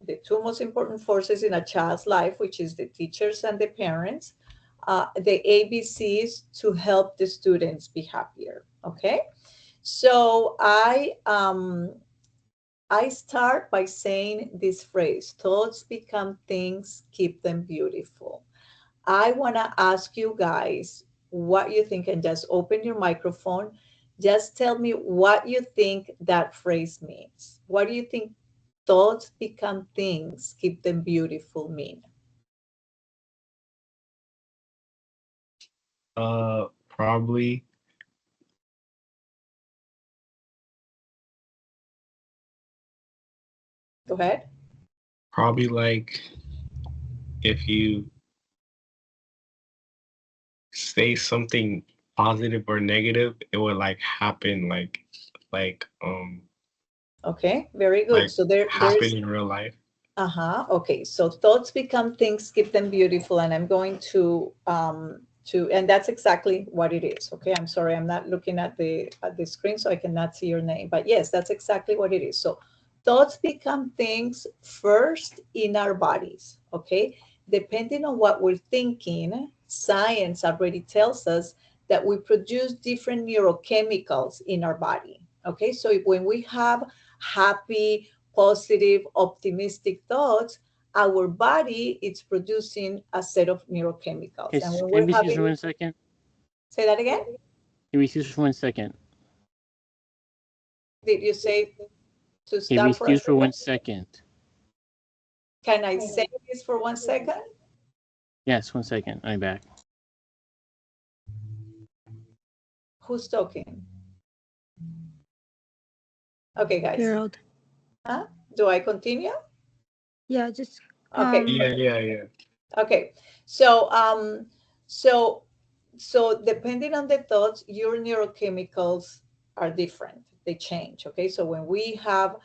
the two most important forces in a child's life, which is the teachers and the parents, the ABCs to help the students be happier. Okay, so I start by saying this phrase: thoughts become things, keep them beautiful. I want to ask you guys what you think, and just open your microphone. Just tell me what you think that phrase means. What do you think thoughts become things, keep them beautiful mean? Probably Go ahead. probably like if you say something positive or negative, it would like happen like Okay, very good. like So there happen is, in real life. uh-huh. Okay, so thoughts become things, keep them beautiful, and I'm going to, and that's exactly what it is. Okay, I'm sorry, I'm not looking at the screen, so I cannot see your name. But yes, that's exactly what it is. So thoughts become things first in our bodies. Okay, depending on what we're thinking, science already tells us that we produce different neurochemicals in our body. Okay, so when we have happy, positive, optimistic thoughts, our body is producing a set of neurochemicals. And when Can we're we excuse having, for 1 second? say that again? Can we excuse for 1 second? Did you say to Can we stop for a excuse for second? 1 second? Can I say this for 1 second? Yes, 1 second. I'm back. Who's talking? Okay, guys. Gerald. Huh? Do I continue? Yeah, just Okay. Yeah. Okay. So so so depending on the thoughts, your neurochemicals are different. They change. Okay. So when we have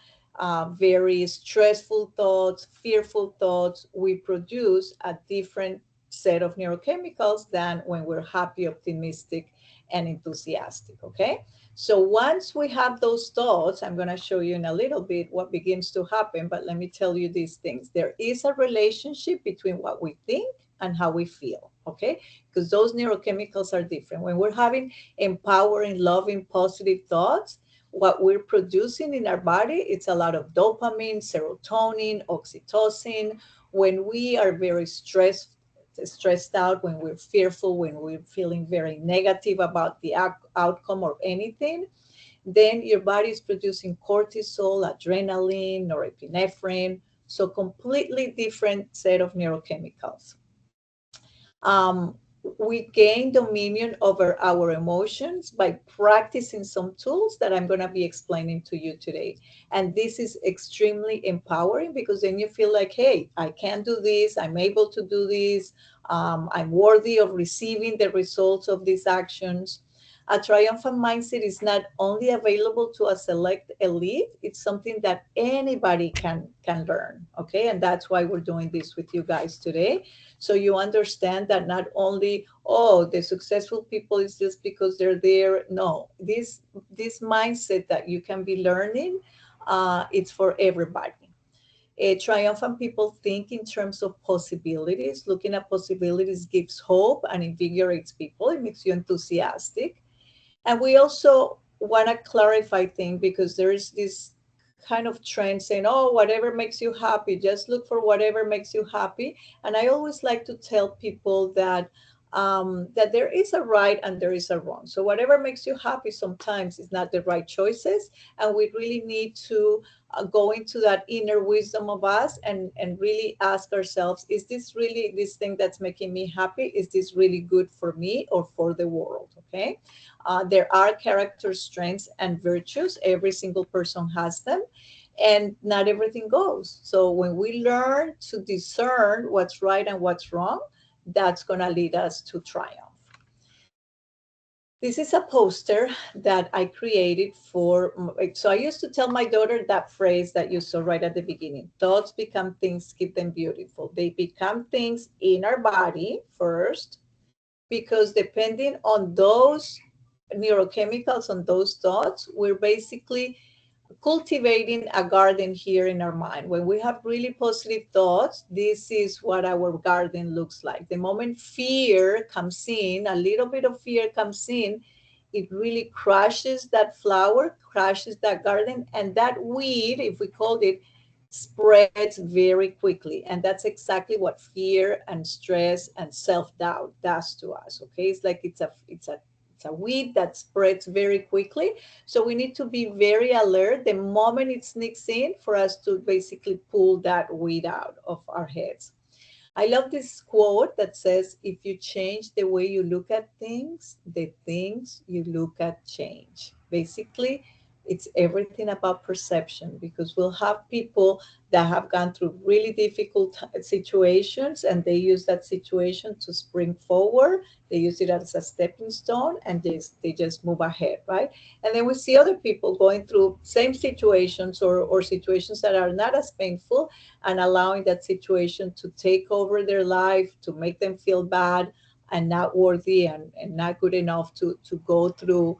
very stressful thoughts, fearful thoughts, we produce a different set of neurochemicals than when we're happy, optimistic, and enthusiastic. Okay. So once we have those thoughts, I'm going to show you in a little bit what begins to happen, but let me tell you these things. There is a relationship between what we think and how we feel, okay? Because those neurochemicals are different. When we're having empowering, loving, positive thoughts, what we're producing in our body, it's a lot of dopamine, serotonin, oxytocin. When we are very stressed out, when we're fearful, when we're feeling very negative about the outcome or anything, then your body is producing cortisol, adrenaline, norepinephrine. So completely different set of neurochemicals. Um, we gain dominion over our emotions by practicing some tools that I'm going to be explaining to you today. And this is extremely empowering because then you feel like, hey, I can do this, I'm able to do this, I'm worthy of receiving the results of these actions. A triumphant mindset is not only available to a select elite, it's something that anybody can learn. Okay, and that's why we're doing this with you guys today. So you understand that not only, oh, the successful people is just because they're there. No, this mindset that you can be learning, it's for everybody. Triumphant people think in terms of possibilities. Looking at possibilities gives hope and invigorates people. It makes you enthusiastic. And we also want to clarify things because there is this kind of trend saying, oh, whatever makes you happy, just look for whatever makes you happy. And I always like to tell people that that there is a right and there is a wrong. So whatever makes you happy sometimes is not the right choices. And we really need to go into that inner wisdom of us and really ask ourselves, is this really this thing that's making me happy? Is this really good for me or for the world? Okay. There are character strengths and virtues. Every single person has them, and not everything goes. So when we learn to discern what's right and what's wrong, that's going to lead us to triumph. This is a poster that I created so I used to tell my daughter that phrase that you saw right at the beginning. Thoughts become things, keep them beautiful. They become things in our body first, because depending on those neurochemicals, on those thoughts, we're basically cultivating a garden here in our mind. When we have really positive thoughts, this is what our garden looks like. The moment fear comes in, a little bit of fear comes in, it really crushes that flower, crushes that garden, and that weed, if we called it, spreads very quickly. And that's exactly what fear and stress and self-doubt does to us. Okay, it's like it's a weed that spreads very quickly. So we need to be very alert the moment it sneaks in for us to basically pull that weed out of our heads. I love this quote that says, if you change the way you look at things, the things you look at change. Basically, it's everything about perception, because we'll have people that have gone through really difficult situations and they use that situation to spring forward. They use it as a stepping stone and they just move ahead, right? And then we see other people going through same situations or situations that are not as painful, and allowing that situation to take over their life, to make them feel bad and not worthy and not good enough to go through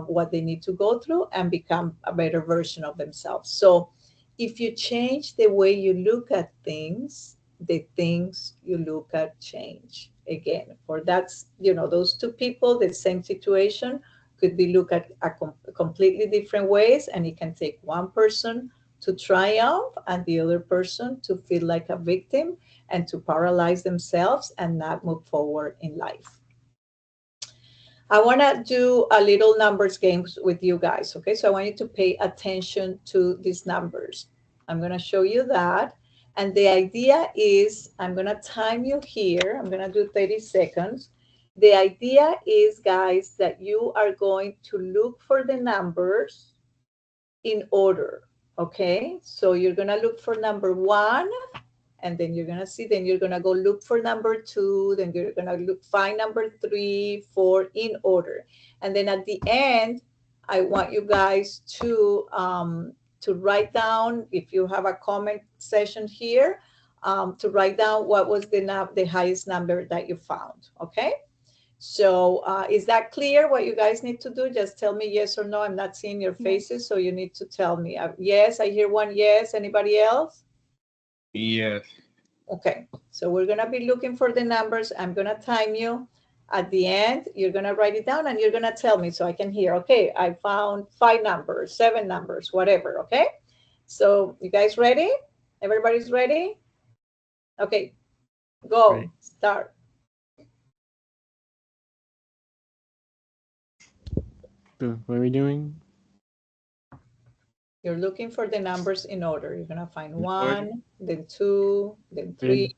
what they need to go through and become a better version of themselves. So if you change the way you look at things, the things you look at change. Again, for that's, those two people, the same situation could be looked at completely different ways, and it can take one person to triumph and the other person to feel like a victim and to paralyze themselves and not move forward in life. I want to do a little numbers games with you guys. Okay, so I want you to pay attention to these numbers. I'm going to show you that. And the idea is I'm going to time you here. I'm going to do 30 seconds. The idea is, guys, that you are going to look for the numbers in order. Okay, so you're going to look for number 1, and then you're gonna see, then you're gonna go look for number 2, then you're gonna find number 3, 4 in order. And then at the end, I want you guys to write down, if you have a comment session here, to write down what was the highest number that you found. Okay, so is that clear what you guys need to do? Just tell me yes or no. I'm not seeing your faces, so you need to tell me. Yes, I hear one yes. Anybody else? Yes. Okay, so we're gonna be looking for the numbers. I'm gonna time you. At the end, you're gonna write it down and you're gonna tell me so I can hear. Okay, I found 5 numbers, 7 numbers, whatever. Okay, so you guys ready? Everybody's ready? Okay, go, Right. start. So what are we doing? You're looking for the numbers in order. You're gonna find In 1, then 2, then Where 3. did-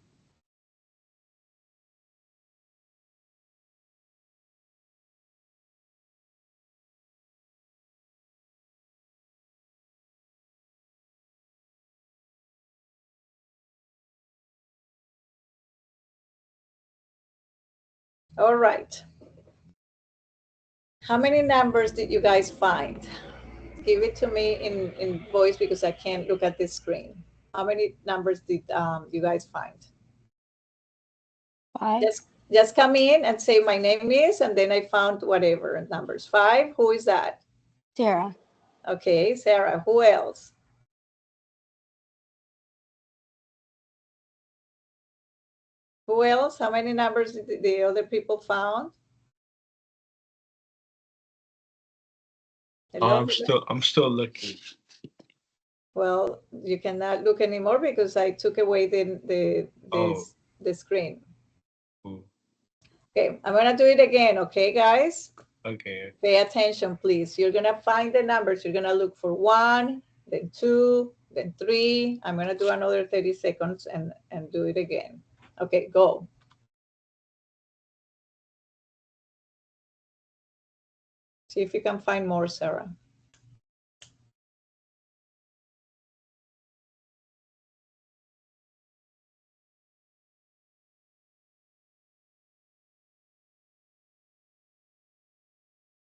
All right. How many numbers did you guys find? Give it to me in voice because I can't look at this screen. How many numbers did you guys find? 5. Just come in and say my name is, and then I found whatever numbers. 5. Who is that? Sarah. Okay, Sarah. Who else? Who else? How many numbers did the other people found? Hello? I'm still looking. Well, you cannot look anymore because I took away Oh. the screen. Ooh. Okay, I'm gonna do it again. Okay, guys. Okay. Pay attention, please. You're gonna find the numbers. You're gonna look for 1, then 2, then 3. I'm gonna do another 30 seconds and do it again. Okay, go. See if you can find more, Sarah.